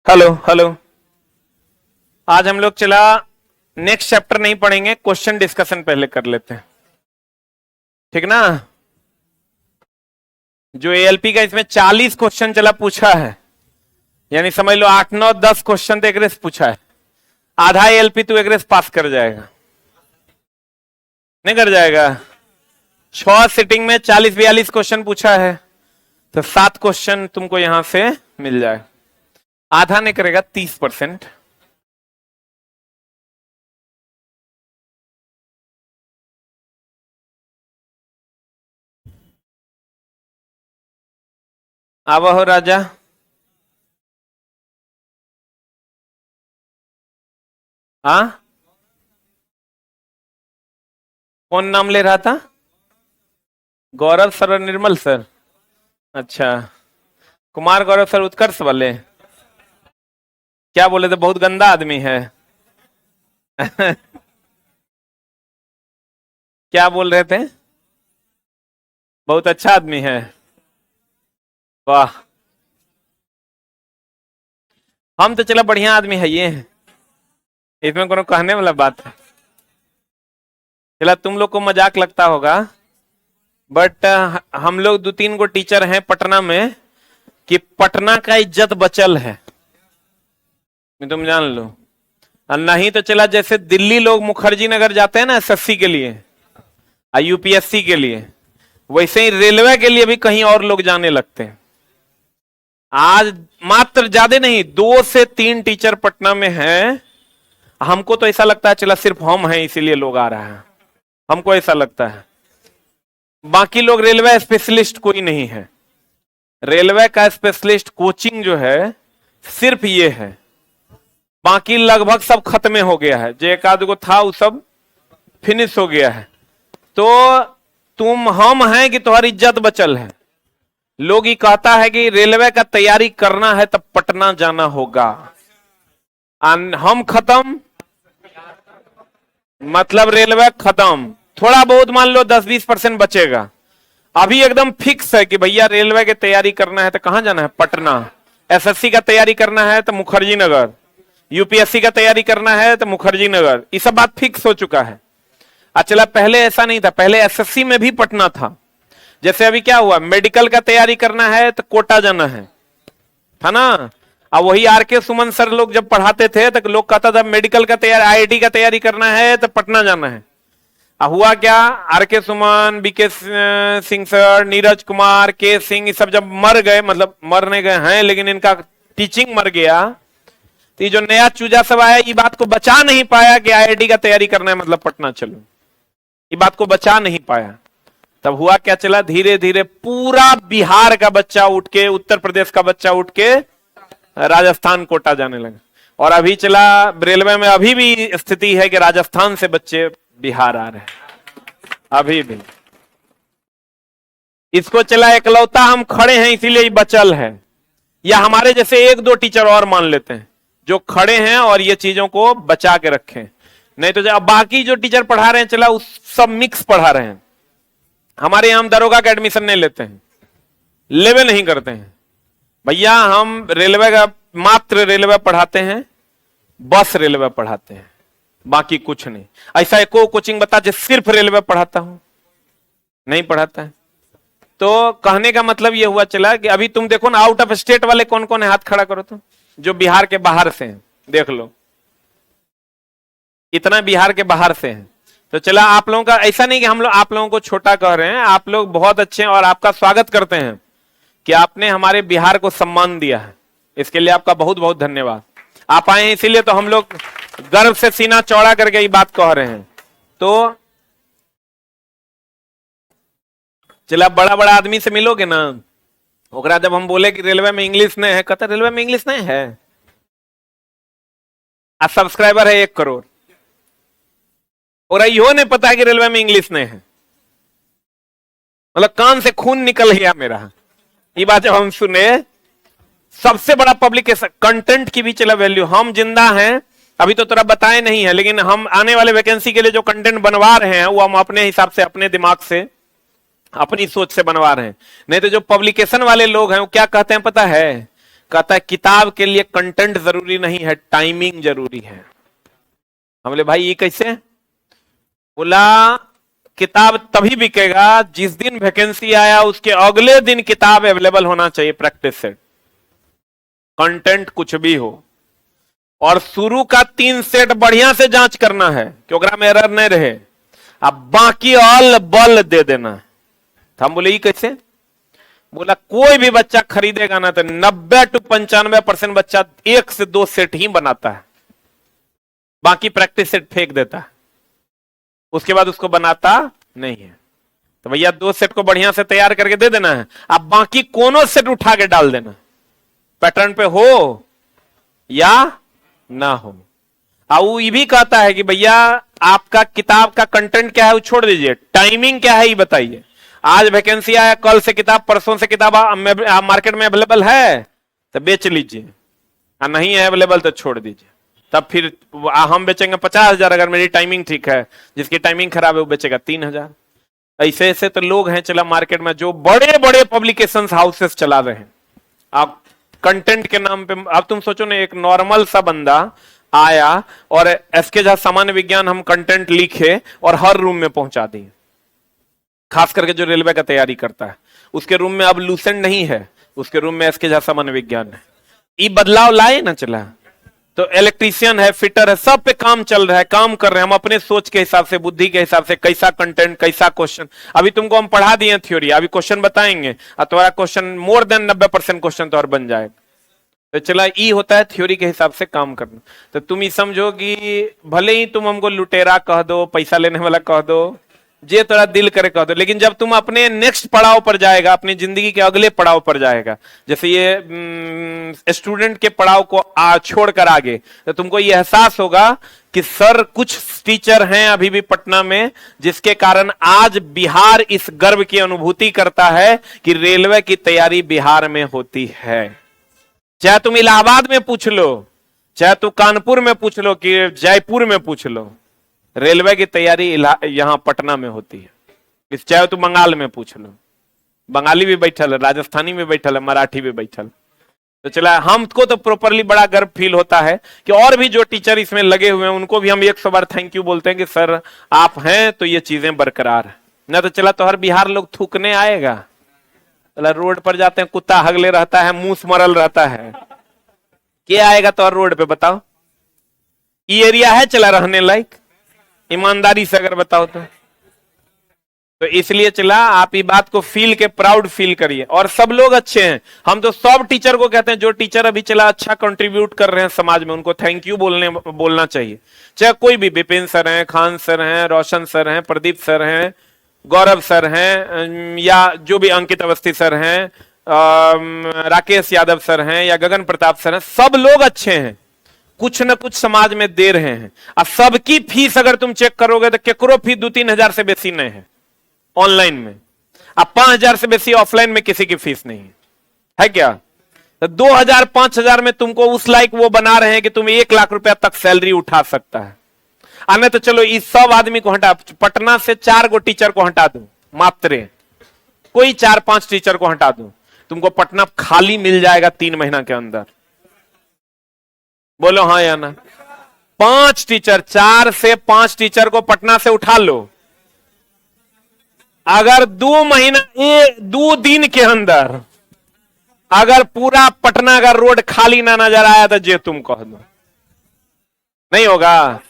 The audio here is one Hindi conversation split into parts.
Hello hello. आज हम लोग चला नेक्स्ट चैप्टर नहीं पढ़ेंगे, क्वेश्चन डिस्कशन पहले कर लेते हैं, ठीक ना। जो एएलपी का इसमें 40 क्वेश्चन चला पूछा है, यानी समझ लो 8 9 10 क्वेश्चन तो एग्रेस पूछा है। आधा एएलपी तो एग्रेस पास कर जाएगा, नहीं कर जाएगा। 6 सिटिंग में 40 42 क्वेश्चन पूछा है, तो 7 क्वेश्चन तुमको यहां से मिल जाए। आधा नहीं करेगा 30%। आवा हो राजा। हाँ, कौन नाम ले रहा था? गौरव सर और निर्मल सर। अच्छा, कुमार गौरव सर उत्कर्ष वाले। क्या बोले थे? बहुत गंदा आदमी है। क्या बोल रहे थे? बहुत अच्छा आदमी है। वाह, हम तो चला बढ़िया आदमी है ये, इसमें कोनो कहने वाला बात है? चला तुम लोग को मजाक लगता होगा, बट हम लोग 2-3 गो टीचर हैं पटना में कि पटना का इज्जत बचल है, तुम जान लो। और नहीं तो चला जैसे दिल्ली लोग मुखर्जी नगर जाते हैं ना एसएससी के लिए, यूपीएससी के लिए, वैसे ही रेलवे के लिए भी कहीं और लोग जाने लगते हैं। आज मात्र ज्यादा नहीं 2 से 3 टीचर पटना में हैं। हमको तो ऐसा लगता है चला सिर्फ हम हैं इसीलिए लोग आ रहे हैं, हमको ऐसा लगता है। बाकी लोग रेलवे स्पेशलिस्ट कोई नहीं है। रेलवे का स्पेशलिस्ट कोचिंग जो है सिर्फ ये है, बाकी लगभग सब खत्म हो गया है। जो एक आध गो था वो सब फिनिश हो गया है। तो तुम हम हैं कि तुम्हारी इज्जत बचल है। लोग ये कहता है कि रेलवे का तैयारी करना है तब पटना जाना होगा। हम खत्म मतलब रेलवे खत्म। थोड़ा बहुत मान लो 10-20% बचेगा। अभी एकदम फिक्स है कि भैया रेलवे की तैयारी करना है तो कहां जाना है? पटना। एसएससी का तैयारी करना है तो मुखर्जी नगर। यूपीएससी का तैयारी करना है तो मुखर्जी नगर। ये सब बात फिक्स हो चुका है। चला पहले ऐसा नहीं था, पहले एसएससी में भी पटना था। जैसे अभी क्या हुआ, मेडिकल का तैयारी करना है तो कोटा जाना है ना। अब वही आरके सुमन सर लोग जब पढ़ाते थे तो लोग कहता था मेडिकल का तैयारी आईआईटी का तैयारी करना है तो पटना जाना है। हुआ क्या, आरके सुमन, बीके सिंह सर, नीरज कुमार, के सिंह, ये सब जब मर गए, मतलब मरने गए हैं लेकिन इनका टीचिंग मर गया, तो ये जो नया चूजा सब आया ये बात को बचा नहीं पाया कि आईआईटी का तैयारी करना है मतलब पटना चलो। ये बात को बचा नहीं पाया। तब हुआ क्या, चला धीरे धीरे पूरा बिहार का बच्चा उठ के, उत्तर प्रदेश का बच्चा उठ के राजस्थान कोटा जाने लगा। और अभी चला रेलवे में अभी भी स्थिति है कि राजस्थान से बच्चे बिहार आ रहे हैं अभी भी। इसको चला एकलौता हम खड़े हैं इसीलिए ये बचल है, या हमारे जैसे 1-2 टीचर और मान लेते हैं जो खड़े हैं और ये चीजों को बचा के रखें। नहीं तो जब बाकी जो टीचर पढ़ा रहे हैं चला उस सब मिक्स पढ़ा रहे हैं। हमारे यहां हम दरोगा का एडमिशन नहीं लेते हैं, लेवे नहीं करते हैं भैया। हम रेलवे का मात्र रेलवे पढ़ाते हैं, बस रेलवे पढ़ाते हैं, बाकी कुछ नहीं। ऐसा एको कोचिंग बता जो सिर्फ रेलवे पढ़ाता हूं, नहीं पढ़ाता है। तो कहने का मतलब यह हुआ चला कि अभी तुम देखो ना आउट ऑफ स्टेट वाले कौन कौन है, हाथ खड़ा करो तो। जो बिहार के बाहर से हैं देख लो, इतना बिहार के बाहर से हैं। तो चला आप लोगों का ऐसा नहीं कि हम लोग आप लोगों को छोटा कह रहे हैं, आप लोग बहुत अच्छे हैं और आपका स्वागत करते हैं कि आपने हमारे बिहार को सम्मान दिया है। इसके लिए आपका बहुत बहुत धन्यवाद। आप आए हैं इसीलिए तो हम लोग गर्व से सीना चौड़ा करके ये बात कह रहे हैं। तो चला बड़ा बड़ा आदमी से मिलोगे ना, ओकरा जब हम बोले कि रेलवे में इंग्लिश नहीं है, कहता रेलवे में इंग्लिश नहीं है। आज सब्सक्राइबर है 1 करोड़, और यो नहीं पता है कि रेलवे में इंग्लिश नहीं है। मतलब कान से खून निकल गया मेरा ये बात जब हम सुने। सबसे बड़ा पब्लिकेशन कंटेंट की भी चला वैल्यू, हम जिंदा हैं अभी तो तोरा बताए नहीं है, लेकिन हम आने वाले वैकेंसी के लिए जो कंटेंट बनवा रहे हैं वो हम अपने हिसाब से, अपने दिमाग से, अपनी सोच से बनवा रहे हैं। नहीं तो जो पब्लिकेशन वाले लोग हैं वो क्या कहते हैं पता है, कहता है किताब के लिए कंटेंट जरूरी नहीं है, टाइमिंग जरूरी है। हम बोले भाई ये कैसे? बोला किताब तभी बिकेगा जिस दिन वैकेंसी आया उसके अगले दिन किताब अवेलेबल होना चाहिए प्रैक्टिस सेट, कंटेंट कुछ भी हो। और शुरू का 3 सेट बढ़िया से जांच करना है कि ओकरा में एरर नहीं रहे, अब बाकी ऑल बल दे देना है। तो हम बोले ये कैसे? बोला कोई भी बच्चा खरीदेगा ना तो 90 to 95% बच्चा 1 से 2 सेट ही बनाता है, बाकी प्रैक्टिस सेट फेंक देता है, उसके बाद उसको बनाता नहीं है। तो भैया 2 सेट को बढ़िया से तैयार करके दे देना है, अब बाकी कोनो सेट उठा के डाल देना, पैटर्न पे हो या ना हो। वो ये भी कहता है कि भैया आपका किताब का कंटेंट क्या है वो छोड़ दीजिए, टाइमिंग क्या है ये बताइए। आज वैकेंसी आया, कल से किताब, परसों से किताब मार्केट में अवेलेबल है तो बेच लीजिए, और नहीं है अवेलेबल तो छोड़ दीजिए। तब फिर हम बेचेंगे 50,000 अगर मेरी टाइमिंग ठीक है, जिसकी टाइमिंग खराब है वो बेचेगा 3,000। ऐसे ऐसे तो लोग हैं चला मार्केट में जो बड़े बड़े पब्लिकेशन हाउसेस चला रहे हैं। आप कंटेंट के नाम पे, अब तुम सोचो ना एक नॉर्मल सा बंदा आया और एसके झा सामान्य विज्ञान हम कंटेंट लिखे और हर रूम में पहुंचा दिए, खास करके जो रेलवे का तैयारी करता है उसके रूम में अब लूसेंट नहीं है, उसके रूम में एसके झा सामान्य विज्ञान है। ये बदलाव लाए ना चला, तो इलेक्ट्रीशियन है, फिटर है, सब पे काम चल रहा है, काम कर रहे हैं हम अपने सोच के हिसाब से, बुद्धि के हिसाब से, कैसा कंटेंट, कैसा क्वेश्चन। अभी तुमको हम पढ़ा दिए थ्योरी, अभी क्वेश्चन बताएंगे और तुम्हारा क्वेश्चन मोर देन 90% क्वेश्चन तो और बन जाएगा। तो चला ई होता है थ्योरी के हिसाब से काम करना। तो तुम ये समझो कि भले ही तुम हमको लुटेरा कह दो, पैसा लेने वाला कह दो, जे तोरा दिल करे कह दो, लेकिन जब तुम अपने नेक्स्ट पड़ाव पर जाएगा, अपनी जिंदगी के अगले पड़ाव पर जाएगा, जैसे ये स्टूडेंट के पड़ाव को छोड़कर आगे, तो तुमको ये एहसास होगा कि सर कुछ टीचर हैं अभी भी पटना में जिसके कारण आज बिहार इस गर्व की अनुभूति करता है कि रेलवे की तैयारी बिहार में होती है। चाहे तुम इलाहाबाद में पूछ लो, चाहे तुम कानपुर में पूछ लो, कि जयपुर में पूछ लो, रेलवे की तैयारी यहां पटना में होती है। चाहे तुम बंगाल में पूछ लो, बंगाली भी बैठल है, राजस्थानी भी बैठल है, मराठी भी बैठल। तो चला हमको तो प्रॉपरली बड़ा गर्व फील होता है कि और भी जो टीचर इसमें लगे हुए हैं उनको भी हम 100 बार थैंक यू बोलते हैं कि सर आप हैं तो ये चीजें बरकरार है। ना तो चला तो हर बिहार लोग थूकने आएगा, चला रोड पर जाते हैं कुत्ता हगले रहता है, मूस मरल रहता है, क्या आएगा तो हर रोड पे बताओ? ये एरिया है चला रहने लायक? ईमानदारी से अगर बताओ तो इसलिए चला आप ये बात को फील के प्राउड फील करिए। और सब लोग अच्छे हैं, हम तो सब टीचर को कहते हैं, जो टीचर अभी चला अच्छा कंट्रीब्यूट कर रहे हैं समाज में उनको थैंक यू बोलना चाहिए। चाहे कोई भी, विपिन सर हैं, खान सर हैं, रोशन सर हैं, प्रदीप सर हैं, गौरव सर हैं, या जो भी अंकित अवस्थी सर हैं, राकेश यादव सर हैं, या गगन प्रताप सर हैं, सब लोग अच्छे हैं, कुछ न कुछ समाज में दे रहे हैं। अब सबकी फीस अगर तुम चेक करोगे तो केकरो फीस 2-3 हजार से बेसी नहीं है ऑनलाइन में, अब 5,000 से बेसी ऑफलाइन में किसी की फीस नहीं है क्या? तो 2,000-5,000 में तुमको उस लायक वो बना रहे हैं कि तुम 1 लाख रुपया तक सैलरी उठा सकता है। आने तो चलो इस सब आदमी को हटा, पटना से 4 गो टीचर को हटा दो, मात्र कोई 4-5 टीचर को हटा दो, तुमको पटना खाली मिल जाएगा 3 महीना के अंदर। बोलो हाँ या ना? 5 टीचर, 4 से 5 टीचर को पटना से उठा लो, अगर 2 दिन के अंदर अगर पूरा पटना का रोड खाली ना नजर आया तो जे तुम कह दो नहीं होगा।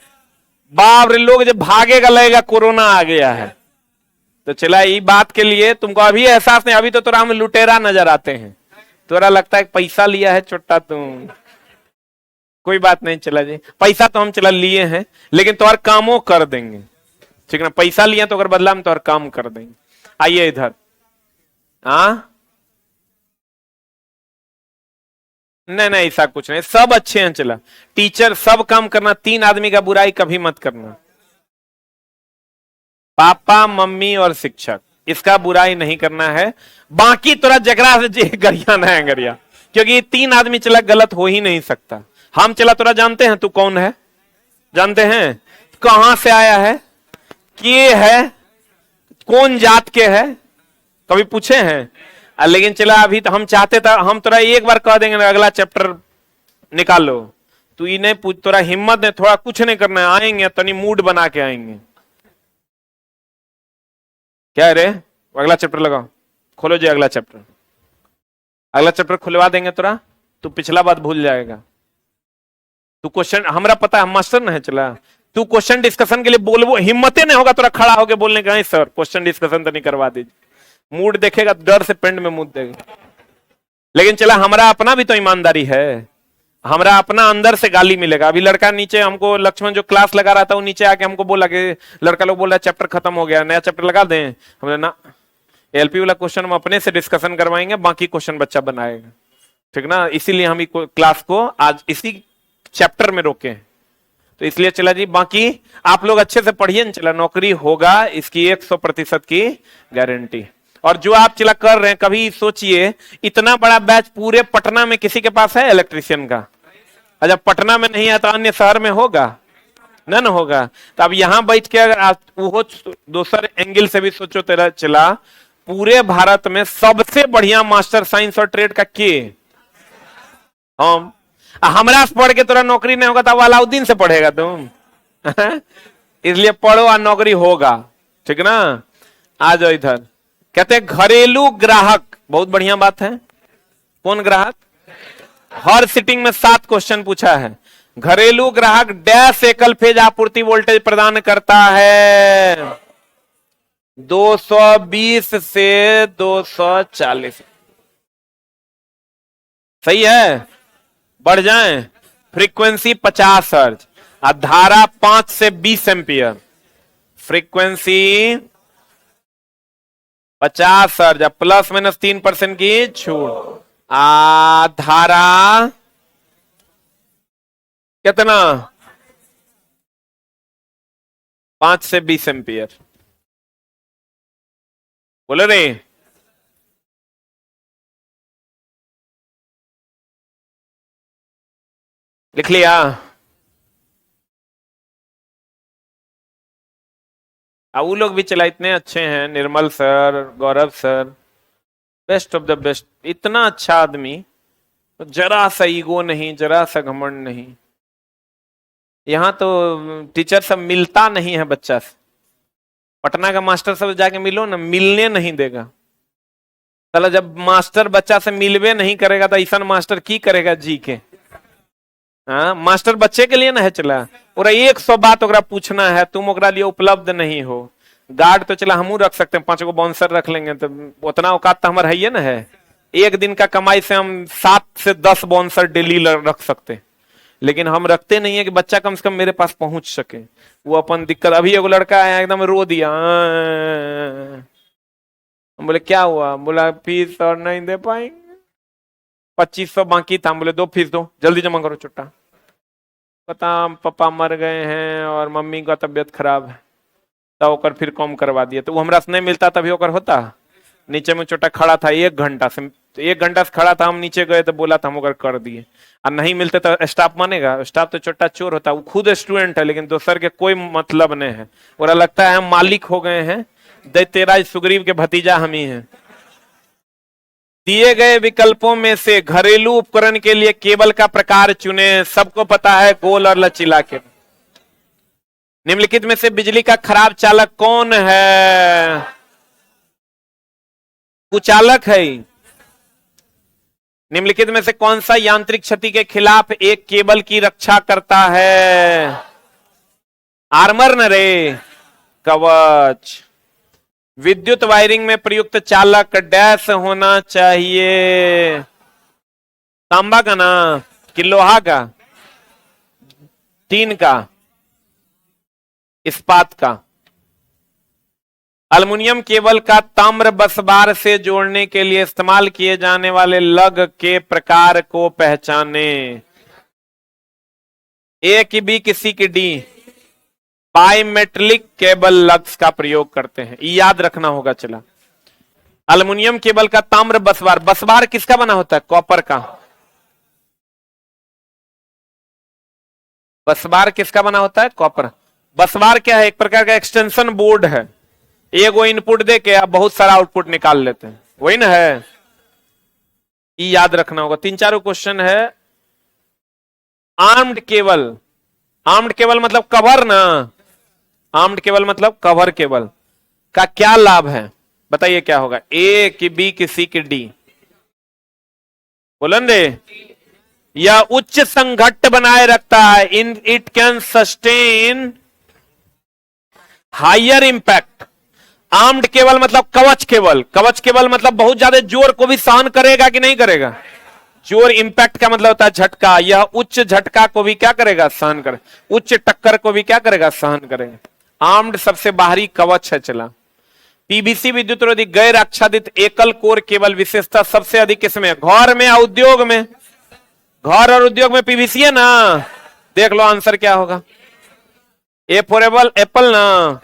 बाप रे, लोग जब भागेगा लगेगा कोरोना आ गया है। तो चला ये बात के लिए तुमको अभी एहसास नहीं, अभी तो तोरा हम लुटेरा नजर आते हैं, तोरा लगता है पैसा लिया है छोटा तुम, कोई बात नहीं। चला जी पैसा तो हम चला लिए हैं लेकिन तो और कामों कर देंगे, ठीक ना? पैसा लिया तो अगर बदला में तो और काम कर देंगे। आइए इधर। हाँ नहीं नहीं ऐसा कुछ नहीं, सब अच्छे हैं। चला टीचर सब काम करना, 3 आदमी का बुराई कभी मत करना, पापा मम्मी और शिक्षक, इसका बुराई नहीं करना है। बाकी तोरा जगरा से गरिया ना है गरिया, क्योंकि 3 आदमी चला गलत हो ही नहीं सकता। हम चला तोरा जानते हैं तू कौन है, जानते हैं कहां से आया है, के है, कौन जात के है, कभी पूछे हैं? लेकिन चला अभी तो हम चाहते था, हम तोरा एक बार कह देंगे ना अगला चैप्टर निकाल लो, तू ये नहीं पूछ, तोरा हिम्मत है, थोड़ा कुछ नहीं करना है, आएंगे तनी मूड बना के आएंगे। क्या है रे, अगला चैप्टर लगाओ, खोलो जी अगला चैप्टर, अगला चैप्टर खुलवा देंगे तोरा, तू पिछला बात भूल जाएगा। तू क्वेश्चन, हमरा पता है मास्टर नहीं चला, तू क्वेश्चन डिस्कशन के लिए बोलबो, हिम्मते नहीं होगा तोरा खड़ा होके बोलने का, सर क्वेश्चन डिस्कशन तो नहीं करवा दीजिए, मूड देखेगा डर से पेंट में मुंह देगा। लेकिन चला हमारा अपना भी तो ईमानदारी है, हमारा अपना अंदर से गाली मिलेगा। अभी लड़का नीचे हमको, लक्ष्मण जो क्लास लगा रहा था वो नीचे आके हमको बोला कि लड़का लोग बोल रहा है चैप्टर खत्म हो गया, नया चैप्टर लगा दें। हमने ना, एलपी वाला क्वेश्चन हम अपने से डिस्कशन करवाएंगे, बाकी क्वेश्चन बच्चा बनाएगा, ठीक ना। इसीलिए हम क्लास को आज इसी चैप्टर में रोके हैं। तो इसलिए चला जी, बाकी आप लोग अच्छे से पढ़िए न, चला नौकरी होगा इसकी 100% की गारंटी। और जो आप चला कर रहे हैं, कभी सोचिए इतना बड़ा बैच पूरे पटना में किसी के पास है इलेक्ट्रीशियन का? अच्छा पटना में नहीं है तो अन्य शहर में होगा ना, न होगा। तो अब यहां बैठ के अगर आप वो दूसरे एंगल से भी सोचो तेरा चला, पूरे भारत में सबसे बढ़िया मास्टर साइंस और ट्रेड का के हम, हमरा से पढ़ के तोरा नौकरी नहीं होगा तो अलाउद्दीन से पढ़ेगा तुम इसलिए पढ़ो और नौकरी होगा, ठीक ना। आ जाओ इधर, कहते घरेलू ग्राहक, बहुत बढ़िया बात है। कौन ग्राहक? हर सिटिंग में 7 क्वेश्चन पूछा है। घरेलू ग्राहक डैश एकल फेज आपूर्ति वोल्टेज प्रदान करता है 220 से 240, सही है, बढ़ जाए। फ्रीक्वेंसी 50 हर्ट्ज और धारा 5 से 20 ampere. Frequency 50 hertz plus minus 3% की छूट, धारा कितना? 5 से 20 एम्पियर। बोले रे, लिख लिया? वो लोग भी चला इतने अच्छे हैं, Nirmal sir, Gaurav sir, best of the best, इतना अच्छा आदमी, जरा सा ईगो नहीं, जरा सा घमंड नहीं। यहाँ तो टीचर सब मिलता नहीं है बच्चा से, पटना का मास्टर सब जाके मिलो ना, मिलने नहीं देगा। चला जब मास्टर बच्चा से मिलवे नहीं करेगा तो ऐसा मास्टर की करेगा जी के? हाँ, मास्टर बच्चे के लिए ना है चला, और 100 बात ओकरा पूछना है, तुम ओकरा लिए उपलब्ध नहीं हो। गार्ड तो चला हमू रख सकते हैं, 5 गो बाउंसर रख लेंगे, तो उतना औकात तो हमारा है ना है। एक दिन का कमाई से हम 7 से 10 बाउंसर डेली रख सकते, लेकिन हम रखते नहीं है कि बच्चा कम से कम मेरे पास पहुंच सके। वो अपन दिक्कत, अभी एगो लड़का आया एकदम रो दिया, हम बोले क्या हुआ? बोला फीस और नहीं दे पाएंगे, 2500 बाकी था। हम बोले 2 फीस दो, जल्दी जमा करो चुट्टा। पता पापा मर गए हैं और मम्मी का तबियत खराब है, तो ओकर फिर कम करवा दिया। तो वो हमरा से नहीं मिलता तभी ओकर होता। नीचे में छोटा खड़ा था 1 घंटा से, 1 घंटा से खड़ा था, हम नीचे गए तो बोला था हम ओकर कर दिए। और नहीं मिलते तो स्टाफ मानेगा? स्टाफ तो छोटा चोर होता, वो खुद स्टूडेंट है लेकिन दोसर के कोई मतलब नहीं है, और लगता है हम मालिक हो गए हैं। तेरा सुग्रीव के भतीजा हम ही हैं। दिए गए विकल्पों में से घरेलू उपकरण के लिए केबल का प्रकार चुने। सबको पता है गोल और लचीला केबल। निम्नलिखित में से बिजली का खराब चालक कौन है? कुचालक है। निम्नलिखित में से कौन सा यांत्रिक क्षति के खिलाफ एक केबल की रक्षा करता है? आर्मर न रे, कवच। विद्युत वायरिंग में प्रयुक्त चालक डैश होना चाहिए, तांबा का ना कि लोहा का, टीन का, इस्पात का। अल्युमिनियम केबल का ताम्र बसबार से जोड़ने के लिए इस्तेमाल किए जाने वाले लग के प्रकार को पहचाने। ए की बी की सी की डी। बाइमेट्रिक केबल लग्स का प्रयोग करते हैं, याद रखना होगा। चला, अल्युमिनियम केबल का ताम्र बसबार, बसबार किसका बना होता है? कॉपर का। बसबार किसका बना होता है? कॉपर। बसबार क्या है? एक प्रकार का एक्सटेंशन बोर्ड है, एगो इनपुट दे के आप बहुत सारा आउटपुट निकाल लेते हैं, वही ना है। ये याद रखना होगा। तीन चारों क्वेश्चन है। आर्म्ड केबल, आर्म्ड केबल मतलब कवर ना, आर्म्ड केबल मतलब कवर केबल का क्या लाभ है बताइए, क्या होगा? ए कि बी कि सी कि डी? बोलन रे। यह उच्च संघट्ट बनाए रखता है, in it can sustain higher impact. Armed cable मतलब कवच केबल, कवच केबल मतलब बहुत ज्यादा जोर को भी सहन करेगा कि नहीं करेगा? जोर इंपैक्ट का मतलब होता है झटका। यह उच्च झटका को भी क्या करेगा? सहन करे। उच्च टक्कर को भी क्या करेगा? सहन करेगा। आर्म्ड सबसे बाहरी कवच है। चला, पीवीसी विद्युत रोधी गैर आच्छादित एकल कोर केबल विशेषता सबसे अधिक किसमें? घर में या उद्योग में? घर और उद्योग में पीवीसी है ना। देख लो आंसर क्या होगा। ए फॉर एप्पल ना।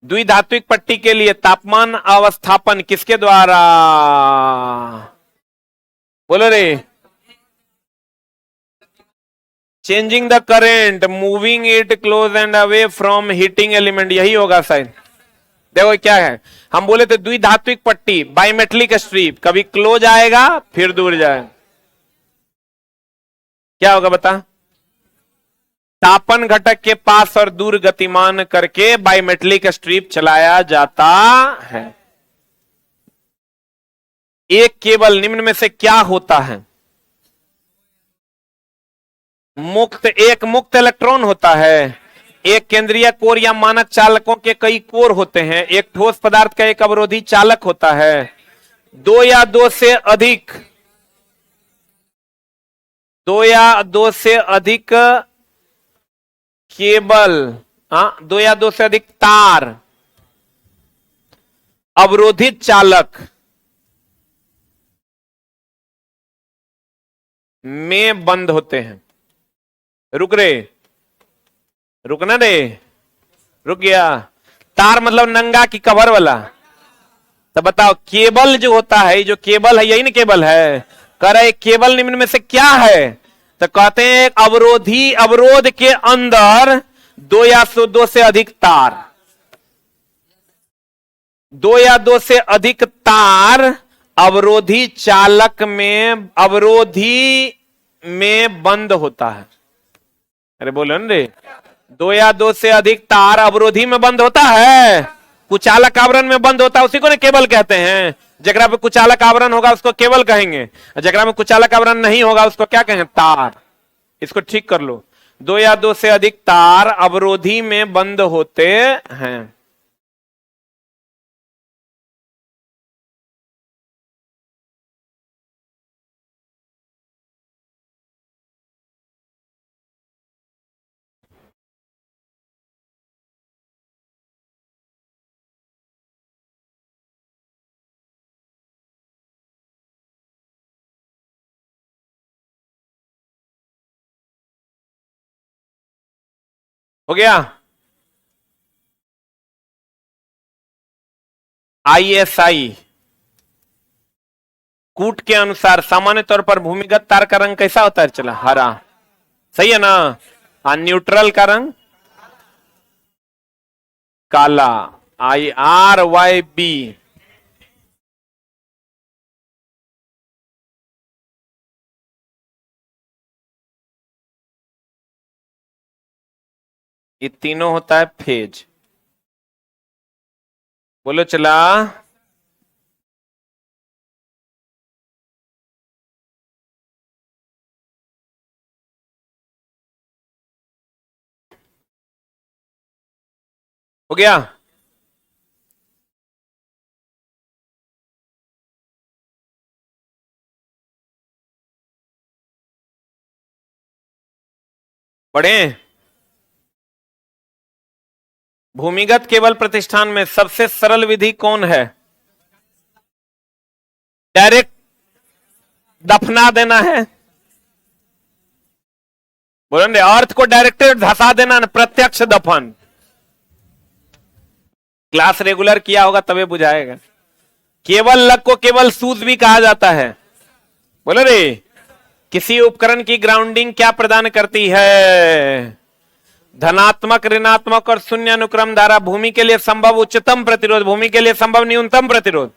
द्विधात्विक पट्टी के लिए तापमान अवस्थापन किसके द्वारा? बोलो रे। Changing the current, moving it close and away from heating element, यही होगा शायद। देखो क्या है, हम बोले थे द्विधात्विक पट्टी, बायोमेट्रिक स्ट्रिप, कभी क्लोज आएगा फिर दूर जाएगा। क्या होगा बता? तापन घटक के पास और दूर गतिमान करके बायोमेट्रिक स्ट्रिप चलाया जाता है। एक केबल निम्न में से क्या होता है? मुक्त, एक मुक्त इलेक्ट्रॉन होता है। एक केंद्रीय कोर या मानक चालकों के कई कोर होते हैं। एक ठोस पदार्थ का एक अवरोधी चालक होता है। दो या दो से अधिक, दो या दो से अधिक केबल, दो या दो से अधिक तार अवरोधित चालक में बंद होते हैं। रुक रे, रुकना रे, रुक गया। तार मतलब नंगा की कवर वाला। तो बताओ केबल जो होता है, जो केबल है यही ना केबल है। कह रहे केबल निम्न में से क्या है? तो कहते हैं अवरोधी, अवरोध के अंदर दो या दो से अधिक तार, दो या दो से अधिक तार अवरोधी चालक में, अवरोधी में बंद होता है। अरे बोलो ना रे, दो या दो से अधिक तार अवरोधी में बंद होता है, कुचालक आवरण में बंद होता है, उसी को ना केबल कहते हैं। जगरा पे कुचालक आवरण होगा उसको केबल कहेंगे, जगरा में कुचालक आवरण नहीं होगा उसको क्या कहेंगे? तार। इसको ठीक कर लो। दो या दो से अधिक तार अवरोधी में बंद होते हैं। हो गया। आईएसआई कूट के अनुसार सामान्य तौर पर भूमिगत तार का रंग कैसा होता है? चला, हरा। सही है ना। न्यूट्रल का रंग काला। IRYB। ये तीनों होता है फेज। बोलो चला। हो गया। पढ़े। भूमिगत केबल प्रतिष्ठान में सबसे सरल विधि कौन है? डायरेक्ट दफना देना है। बोलो अर्थ को डायरेक्ट धसा देना, प्रत्यक्ष दफन। क्लास रेगुलर किया होगा तभी बुझाएगा। केवल लग को केवल सूज भी कहा जाता है। बोलो रे, किसी उपकरण की ग्राउंडिंग क्या प्रदान करती है? धनात्मक, ऋणात्मक और शून्य अनुक्रम धारा। भूमि के लिए संभव उच्चतम प्रतिरोध, भूमि के लिए संभव न्यूनतम प्रतिरोध।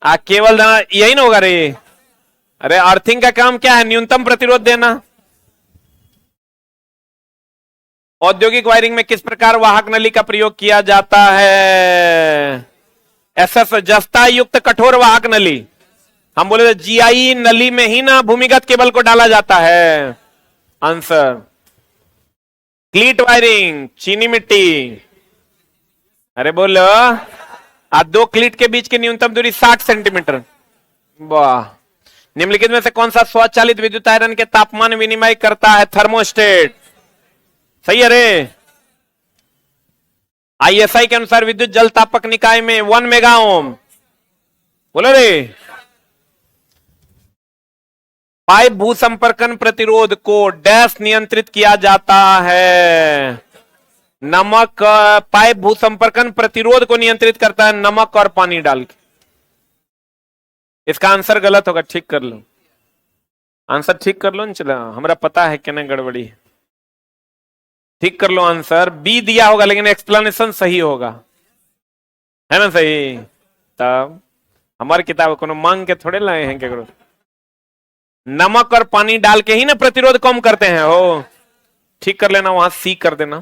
केबल देना यही ना होगा रे। अरे अर्थिंग का काम क्या है? न्यूनतम प्रतिरोध देना। औद्योगिक वायरिंग में किस प्रकार वाहक नली का प्रयोग किया जाता है? एसएस जस्ता युक्त कठोर वाहक नली। हम बोले तो जीआई नली में ही ना भूमिगत केबल को डाला जाता है। आंसर क्लीट वायरिंग, चीनी मिट्टी। अरे बोलो, दो क्लीट के बीच की न्यूनतम दूरी 60 सेंटीमीटर। वाह। निम्नलिखित में से कौन सा स्वचालित विद्युत आयरन के तापमान विनिमय करता है? थर्मोस्टेट। सही है रे। आईएसआई के अनुसार विद्युत जल तापक निकाय में 1 मेगा ओम। बोलो रे। पाइप भूसंपर्कन प्रतिरोध को डैश नियंत्रित किया जाता है? नमक। पाइप भूसंपर्कन प्रतिरोध को नियंत्रित करता है नमक और पानी डाल के। इसका आंसर गलत होगा, ठीक कर लो। आंसर ठीक कर लो। चलो, हमरा पता है क्या गड़बड़ी है। ठीक कर लो आंसर। बी दिया होगा लेकिन एक्सप्लेनेशन सही होगा, है ना सही? तब हमारी किताब को मांग के थोड़े लाए हैं क्या? नमक और पानी डाल के ही ना प्रतिरोध कम करते हैं। हो, ठीक कर लेना, वहां सी कर देना।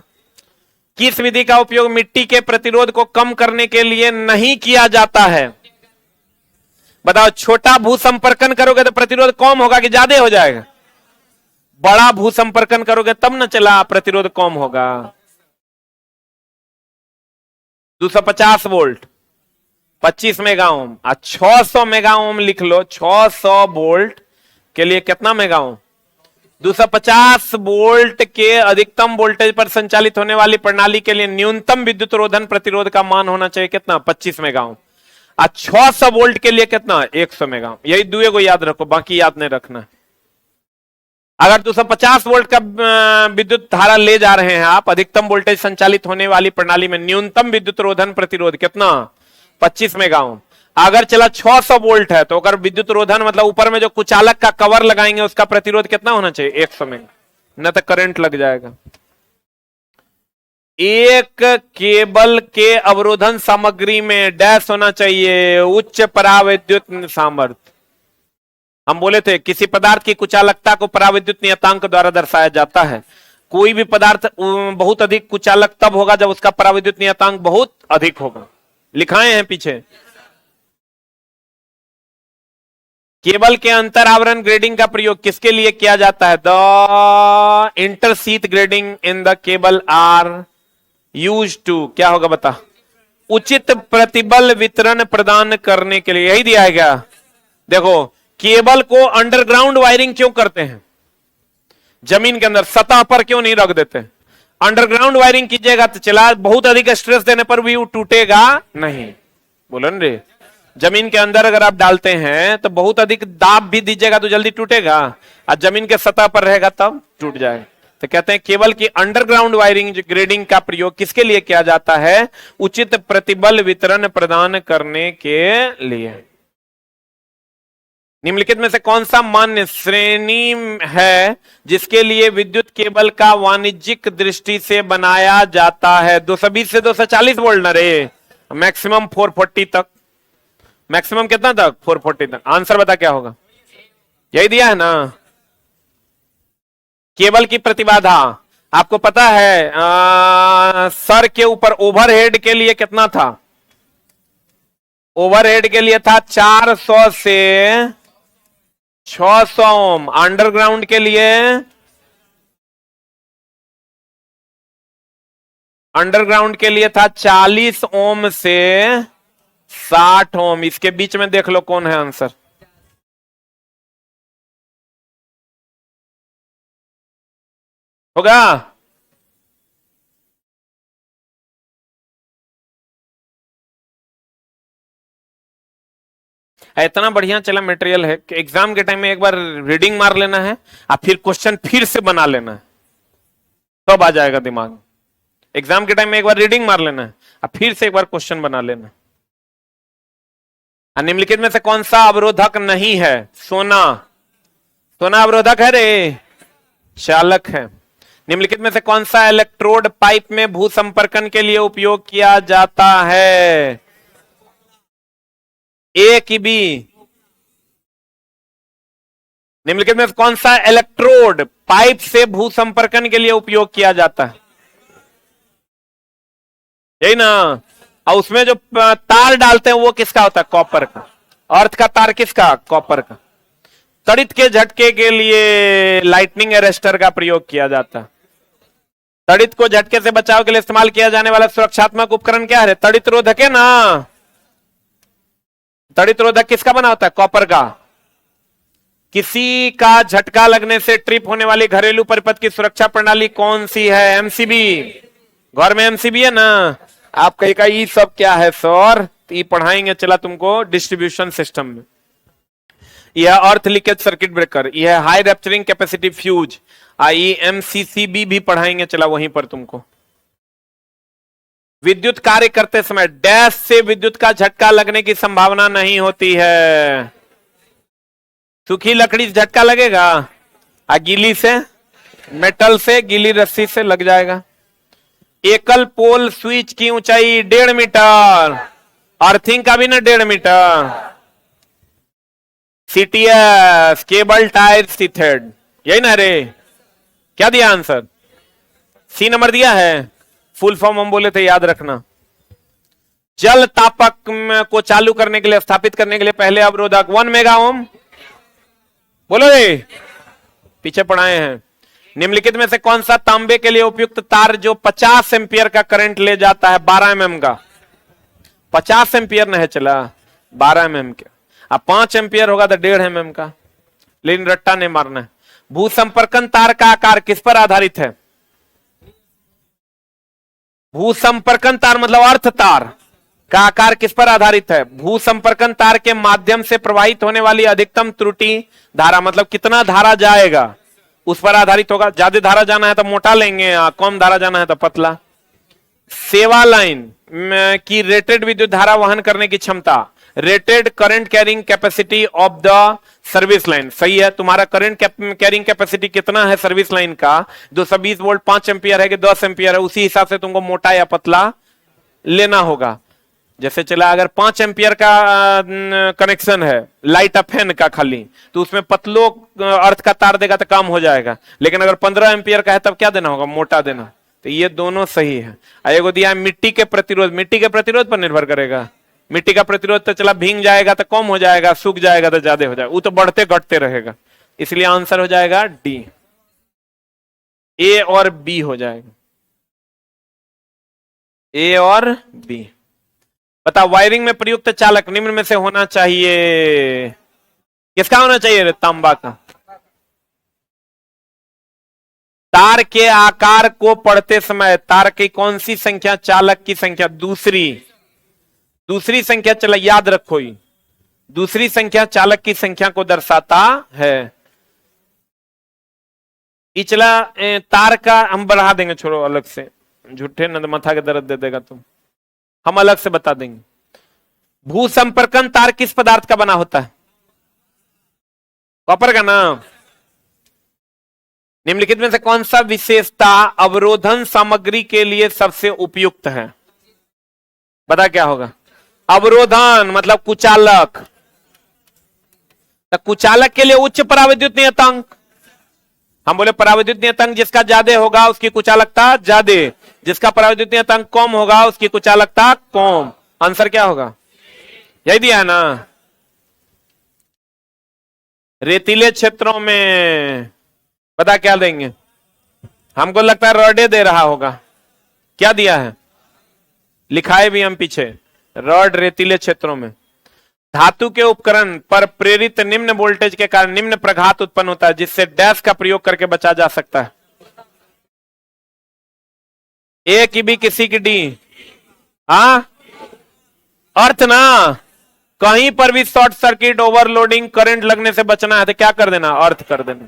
किस विधि का उपयोग मिट्टी के प्रतिरोध को कम करने के लिए नहीं किया जाता है? बताओ। छोटा भूसंपर्कन करोगे तो प्रतिरोध कम होगा कि ज्यादा हो जाएगा? बड़ा भूसंपर्कन करोगे तब ना चला प्रतिरोध कम होगा। 250 volt 25 mega ohm, 600 mega ohm लिख लो। 600 वोल्ट के लिए कितना मेगा ओम? 250 वोल्ट के अधिकतम वोल्टेज पर संचालित होने वाली प्रणाली के लिए न्यूनतम विद्युत रोधन प्रतिरोध का मान होना चाहिए कितना? 25 मेगा ओम। 600 वोल्ट के लिए कितना? 100 मेगा ओम। यही दुए को याद रखो, बाकी याद नहीं रखना। अगर 250 वोल्ट का विद्युत धारा ले जा रहे हैं आप, अधिकतम वोल्टेज संचालित होने वाली प्रणाली में न्यूनतम विद्युत रोधन प्रतिरोध कितना? 25 मेगा ओम। अगर चला 600 वोल्ट है तो अगर विद्युत रोधन मतलब ऊपर में जो कुचालक का कवर लगाएंगे उसका प्रतिरोध कितना होना चाहिए? 100 मेगा, न तो करंट लग जाएगा। एक केबल के अवरोधन सामग्री में डैश होना चाहिए? उच्च पराविद्युत सामर्थ्य। हम बोले थे किसी पदार्थ की कुचालकता को पराविद्युत नियतांक द्वारा दर्शाया जाता है। कोई भी पदार्थ बहुत अधिक कुचालक तब होगा जब उसका पराविद्युत नियतांक बहुत अधिक होगा। लिखाए हैं पीछे। केबल के अंतर आवरण ग्रेडिंग का प्रयोग किसके लिए किया जाता है? The intersheath grading in the cable are use to, क्या होगा बता? उचित प्रतिबल वितरण प्रदान करने के लिए। यही दिया है क्या? देखो, केबल को अंडरग्राउंड वायरिंग क्यों करते हैं? जमीन के अंदर सतह पर क्यों नहीं रख देते? अंडरग्राउंड वायरिंग कीजिएगा तो चला, बहुत अधिक स्ट्रेस देने पर भी वो टूटेगा नहीं। बोलो न रे। जमीन के अंदर अगर आप डालते हैं तो बहुत अधिक दाब भी दीजिएगा तो जल्दी टूटेगा, और जमीन के सतह पर रहेगा तब टूट जाएगा। तो कहते हैं केबल की अंडरग्राउंड वायरिंग ग्रेडिंग का प्रयोग किसके लिए किया जाता है? उचित प्रतिबल वितरण प्रदान करने के लिए। निम्नलिखित में से कौन सा मान्य श्रेणी है जिसके लिए विद्युत केबल का वाणिज्यिक दृष्टि से बनाया जाता है? 220 से 240 वोल्ट न रे, मैक्सिमम 440 तक। मैक्सिमम कितना तक? 440 तक। आंसर बता क्या होगा? यही दिया है ना। केबल की प्रतिबाधा आपको पता है सर के ऊपर ओवरहेड के लिए कितना था? ओवरहेड के लिए था 400 से 600 ओम। अंडरग्राउंड के लिए था 40 ओम से 60 ओम। इसके बीच में देख लो कौन है आंसर। होगा? इतना बढ़िया चला मटेरियल है कि एग्जाम के टाइम में एक बार रीडिंग मार लेना है और फिर क्वेश्चन फिर से बना लेना है, तब आ जाएगा दिमाग। एग्जाम के टाइम में एक बार रीडिंग मार लेना है और फिर से एक बार क्वेश्चन बना लेना है। निम्नलिखित में से कौन सा अवरोधक नहीं है? सोना। सोना अवरोधक है रे, चालक है। निम्नलिखित में से कौन सा इलेक्ट्रोड पाइप में भूसंपर्कन के लिए उपयोग किया जाता है? ए की बी। निम्नलिखित में कौन सा इलेक्ट्रोड पाइप से भू संपर्कन के लिए उपयोग किया जाता है? यही ना। और उसमें जो तार डालते हैं वो किसका होता है? कॉपर का। अर्थ का तार किसका? कॉपर का। तड़ित के झटके के लिए लाइटनिंग अरेस्टर का प्रयोग किया जाता है। तड़ित को झटके से बचाव के लिए इस्तेमाल किया जाने वाला सुरक्षात्मक उपकरण क्या है? तड़ित रोधक है ना। तड़ित रोधक किसका बना होता है? कॉपर का। किसी का झटका लगने से ट्रिप होने वाली घरेलू परिपथ की सुरक्षा प्रणाली कौन सी है? एमसीबी। घर में एमसीबी है ना। आप कहेगा ये सब क्या है सर? ये पढ़ाएंगे चला तुमको डिस्ट्रीब्यूशन सिस्टम में। यह अर्थ लीकेज सर्किट ब्रेकर, यह हाई रैप्चरिंग कैपेसिटी फ्यूज, आईएमसीसीबी भी पढ़ाएंगे चला वहीं पर तुमको। विद्युत कार्य करते समय डैश से विद्युत का झटका लगने की संभावना नहीं होती है। सूखी लकड़ी से झटका लगेगा, गीली से, मेटल से, गीली रस्सी से लग जाएगा। एकल पोल स्विच की ऊंचाई 1.5 मीटर, अर्थिंग का भी ना 1.5 metre. CTS cable tyre sheathed, यही ना रे? क्या दिया आंसर? सी नंबर दिया है। फुल फॉर्म हम बोले थे, याद रखना। जल तापक को चालू करने के लिए, स्थापित करने के लिए पहले अवरोधक 1 मेगा ओम, बोलो रे, पीछे पढ़ाए हैं। निम्नलिखित में से कौन सा तांबे के लिए उपयुक्त तार जो 50 एम्पियर का करंट ले जाता है? 12 mm का। 50 एम्पियर नहीं चला, 12 mm के। अब 5 एम्पियर होगा तो 1.5 mm का, लेकिन रट्टा नहीं मारना है। भू संपर्कन तार का आकार किस पर आधारित है? भू संपर्कन तार मतलब अर्थ तार का आकार किस पर आधारित है? भू संपर्कन तार के माध्यम से प्रवाहित होने वाली अधिकतम त्रुटि धारा, मतलब कितना धारा जाएगा उस पर आधारित होगा। ज्यादा धारा जाना है तो मोटा लेंगे, कम धारा जाना है तो पतला। सेवा लाइन की रेटेड विद्युत धारा वहन करने की क्षमता, rated current carrying capacity of the service line. सही है, तुम्हारा करंट कैरिंग कैपेसिटी कितना है सर्विस लाइन का? 220 वोल्ट 5 एम्पियर है कि 10 एम्पियर है, उसी हिसाब से तुमको मोटा या पतला लेना होगा। जैसे चला अगर 5 एम्पियर का कनेक्शन है लाइट अ फैन का खाली, तो उसमें पतलो अर्थ का तार देगा तो काम हो जाएगा। लेकिन अगर 15 एम्पियर का है तब क्या देना होगा? मोटा देना। तो ये दोनों सही है। एगो दिया मिट्टी के प्रतिरोध, मिट्टी के प्रतिरोध पर निर्भर करेगा। मिट्टी का प्रतिरोध तो चला भींग जाएगा तो कम हो जाएगा, सूख जाएगा तो ज्यादा हो जाएगा, वो तो बढ़ते घटते रहेगा। इसलिए आंसर हो जाएगा डी, ए और बी हो जाएगा, ए और बी। बता, वायरिंग में प्रयुक्त चालक निम्न में से होना चाहिए, किसका होना चाहिए? तांबा का। तार के आकार को पढ़ते समय तार की कौन सी संख्या चालक की संख्या? दूसरी संख्या, चला याद रखो, ही दूसरी संख्या चालक की संख्या को दर्शाता है। इचला तार का हम बढ़ा देंगे, छोड़ो अलग से, झूठे न माथा के दर्द दे देगा तुम, हम अलग से बता देंगे। भू संपर्कन तार किस पदार्थ का बना होता है? कॉपर का ना। निम्नलिखित में से कौन सा विशेषता अवरोधन सामग्री के लिए सबसे उपयुक्त है? बता क्या होगा? अवरोधन मतलब कुचालक। तो कुचालक के लिए उच्च पराविद्युत नियतांक, हम बोले पराविद्युत नियतांक जिसका ज्यादा होगा उसकी कुचालकता ज्यादा, जिसका पराविद्युत नियतांक कम होगा उसकी कुचालकता कम। आंसर क्या होगा? यही दिया है ना। रेतीले क्षेत्रों में पता क्या देंगे? हमको लगता है रॉडे दे रहा होगा। क्या दिया है? लिखाए भी हम पीछे, रॉड रेतीले क्षेत्रों में। धातु के उपकरण पर प्रेरित निम्न वोल्टेज के कारण निम्न प्रघात उत्पन्न होता है, जिससे डैश का प्रयोग करके बचा जा सकता है। ए की बी किसी की डी? अर्थ ना। कहीं पर भी शॉर्ट सर्किट ओवरलोडिंग करंट लगने से बचना है तो क्या कर देना? अर्थ कर देना।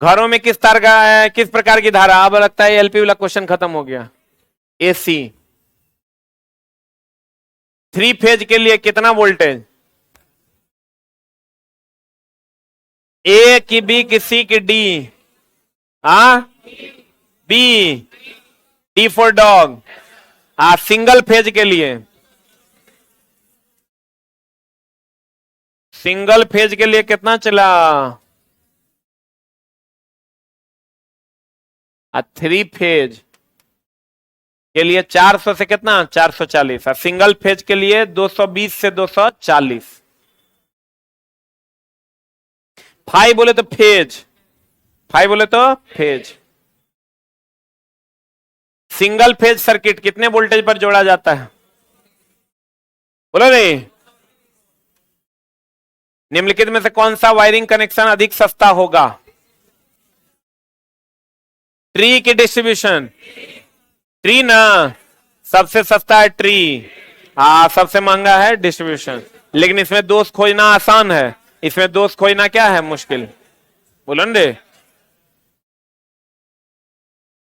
घरों में किस तार का है, किस प्रकार की धारा? अब लगता है एलपी वाला क्वेश्चन खत्म हो गया। एसी 3 फेज के लिए कितना वोल्टेज? ए की बी किसी की D? B, D for dog. Single phase के लिए सिंगल फेज के लिए कितना चला? 3 फेज के लिए 400 से कितना? 440। और सिंगल फेज के लिए 220 से 240। 5 बोले तो फेज, 5 बोले तो फेज। सिंगल फेज सर्किट कितने वोल्टेज पर जोड़ा जाता है? बोलो रे। निम्नलिखित में से कौन सा वायरिंग कनेक्शन अधिक सस्ता होगा? ट्री की डिस्ट्रीब्यूशन, ट्री ना, सबसे सस्ता है ट्री। सबसे महंगा है डिस्ट्रीब्यूशन। लेकिन इसमें दोष खोजना आसान है, इसमें दोष खोजना क्या है? मुश्किल। बोलो न रे।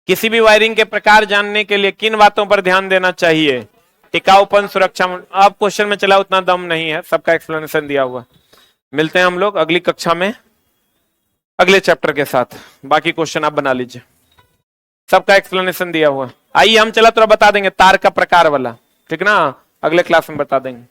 किसी भी वायरिंग के प्रकार जानने के लिए किन बातों पर ध्यान देना चाहिए? टिकाऊपन, सुरक्षा। अब क्वेश्चन में चला उतना दम नहीं है, सबका एक्सप्लेनेशन दिया हुआ। मिलते हैं हम लोग अगली कक्षा में अगले चैप्टर के साथ। बाकी क्वेश्चन आप बना लीजिए, सबका एक्सप्लेनेशन दिया हुआ। आइए हम चला थोड़ा बता देंगे तार का प्रकार वाला, ठीक ना, अगले क्लास में बता देंगे।